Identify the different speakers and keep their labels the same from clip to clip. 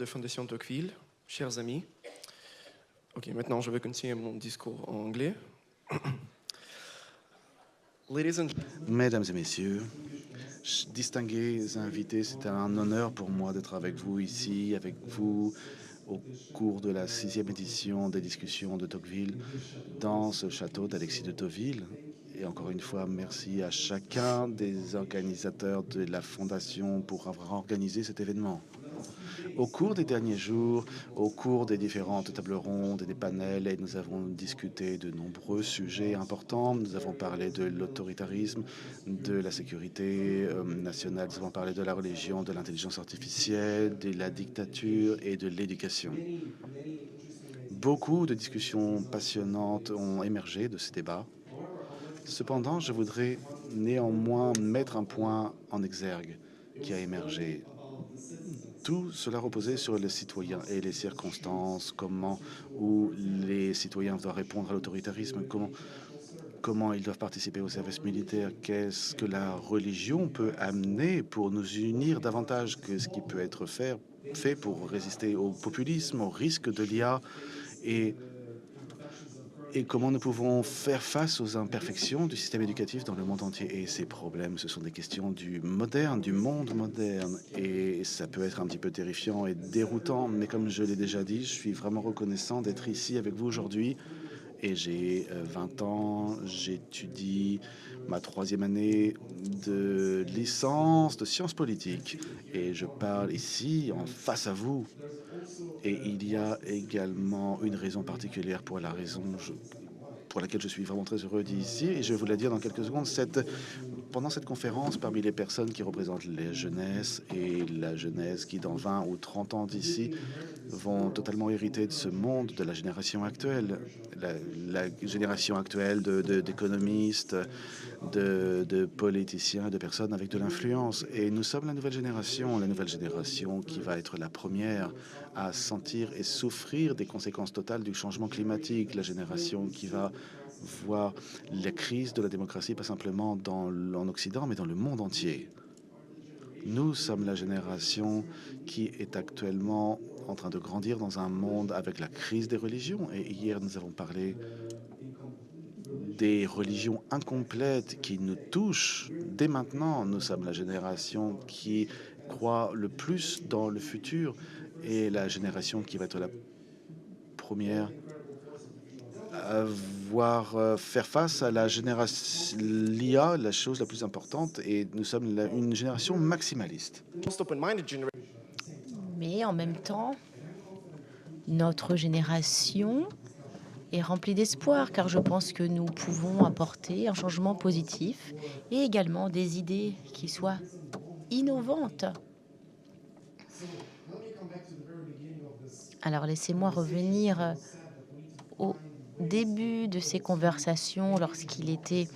Speaker 1: de Fondation Tocqueville, chers amis. Ok, maintenant je vais continuer mon discours en anglais.
Speaker 2: Mesdames et messieurs, distingués invités, c'est un honneur pour moi d'être avec vous ici, avec vous, au cours de la 6e édition des discussions de Tocqueville dans ce château d'Alexis de Tocqueville. Et encore une fois, merci à chacun des organisateurs de la Fondation pour avoir organisé cet événement. Au cours des derniers jours, au cours des différentes tables rondes et des panels, et nous avons discuté de nombreux sujets importants. Nous avons parlé de l'autoritarisme, de la sécurité nationale, nous avons parlé de la religion, de l'intelligence artificielle, de la dictature et de l'éducation. Beaucoup de discussions passionnantes ont émergé de ces débats. Cependant, je voudrais néanmoins mettre un point en exergue qui a émergé. Tout cela reposait sur les citoyens et les circonstances, où les citoyens doivent répondre à l'autoritarisme, comment ils doivent participer au service militaire, qu'est-ce que la religion peut amener pour nous unir davantage que ce qui peut être fait pour résister au populisme, au risque de l'IA et comment nous pouvons faire face aux imperfections du système éducatif dans le monde entier. Et ces problèmes, ce sont des questions du monde moderne. Et ça peut être un petit peu terrifiant et déroutant, mais comme je l'ai déjà dit, je suis vraiment reconnaissant d'être ici avec vous aujourd'hui. Et j'ai 20 ans, j'étudie ma 3e année de licence de sciences politiques. Et je parle ici en face à vous. Et il y a également une raison particulière pour laquelle je suis vraiment très heureux d'ici. Et je vais vous la dire dans quelques secondes. Pendant cette conférence, parmi les personnes qui représentent les jeunesses et la jeunesse qui, dans 20 ou 30 ans d'ici, vont totalement hériter de ce monde de la génération actuelle. La génération actuelle d'économistes, de politiciens, de personnes avec de l'influence. Et nous sommes la nouvelle génération qui va être la première à sentir et souffrir des conséquences totales du changement climatique, la génération qui va voir la crise de la démocratie, pas simplement en Occident, mais dans le monde entier. Nous sommes la génération qui est actuellement en train de grandir dans un monde avec la crise des religions. Et hier, nous avons parlé des religions incomplètes qui nous touchent dès maintenant. Nous sommes la génération qui croit le plus dans le futur et la génération qui va être la première à faire face à l'IA, la chose la plus importante, et nous sommes une génération maximaliste.
Speaker 3: Mais en même temps, notre génération est remplie d'espoir, car je pense que nous pouvons apporter un changement positif et également des idées qui soient innovantes. Alors laissez-moi revenir au début de ces conversations, lorsqu'il était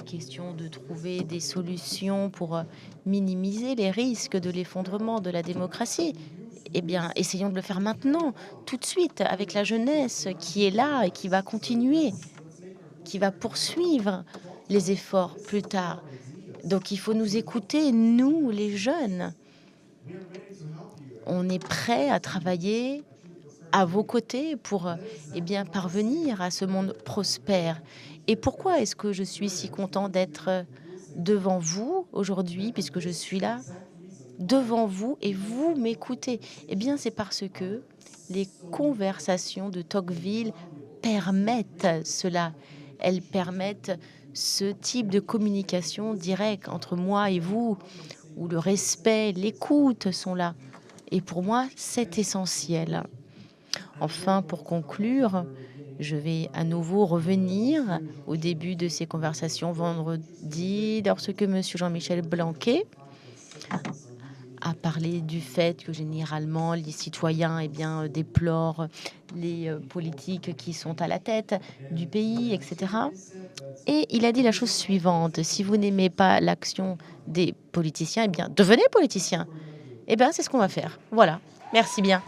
Speaker 3: question de trouver des solutions pour minimiser les risques de l'effondrement de la démocratie. Eh bien, essayons de le faire maintenant, tout de suite, avec la jeunesse qui est là et qui va continuer, qui va poursuivre les efforts plus tard. Donc, il faut nous écouter, nous, les jeunes. On est prêts à travailler à vos côtés pour parvenir à ce monde prospère. Et pourquoi est-ce que je suis si content d'être devant vous aujourd'hui, puisque je suis là devant vous et vous m'écoutez? Eh bien, c'est parce que les conversations de Tocqueville permettent cela. Elles permettent ce type de communication directe entre moi et vous, où le respect, l'écoute sont là. Et pour moi, c'est essentiel. Enfin, pour conclure, je vais à nouveau revenir au début de ces conversations vendredi, lorsque M. Jean-Michel Blanquer a parlé du fait que généralement les citoyens déplorent les politiques qui sont à la tête du pays, etc. Et il a dit la chose suivante: si vous n'aimez pas l'action des politiciens, devenez politicien. C'est ce qu'on va faire. Voilà. Merci bien.